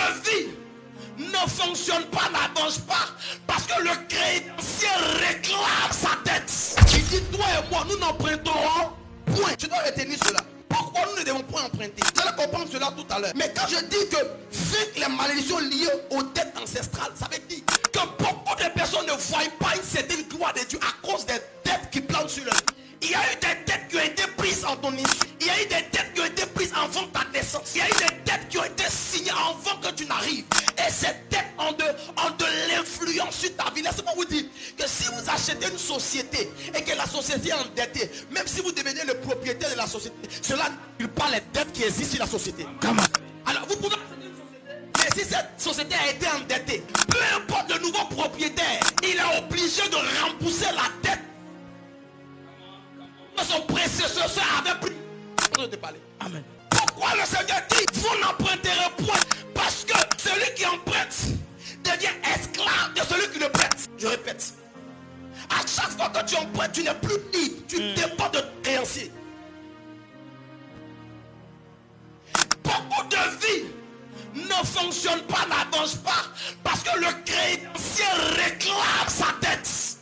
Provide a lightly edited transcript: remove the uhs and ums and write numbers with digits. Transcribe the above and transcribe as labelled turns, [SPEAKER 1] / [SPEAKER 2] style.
[SPEAKER 1] de vie ne fonctionne pas, n'avance pas, parce que le créancier réclame sa dette. Il dit, toi et moi, nous n'emprunterons point. Tu dois retenir cela. Pourquoi nous ne devons point emprunter? Vous allez comprendre cela tout à l'heure. Mais quand je dis que vaincre les malédictions liées aux dettes ancestrales, ça veut dire que beaucoup de personnes ne voient pas une certaine gloire de Dieu à cause des dettes qui planent sur leur vie. Il y a eu des dettes qui ont été prises en ton issue. Il y a eu des dettes qui ont été prises avant ta naissance. Il y a eu des dettes qui ont été signées avant que tu n'arrives. Et ces dettes ont de l'influence sur ta vie. Laissez-moi vous dire que si vous achetez une société et que la société est endettée, même si vous devenez le propriétaire de la société, cela n'annule pas les dettes qui existent sur la société. Alors vous pouvez acheter une société, mais si cette société a été endettée, peu importe le nouveau propriétaire, il est obligé de rembourser la dette que son prédécesseur avait pris. Amen. Pourquoi le Seigneur dit vous n'emprunterez point? Parce que celui qui emprunte devient esclave de celui qui le prête. Je répète, à chaque fois que tu empruntes, tu n'es plus libre, tu dépends de créancier. Beaucoup de vies ne fonctionnent pas, n'avancent pas, parce que le créancier réclame sa dette.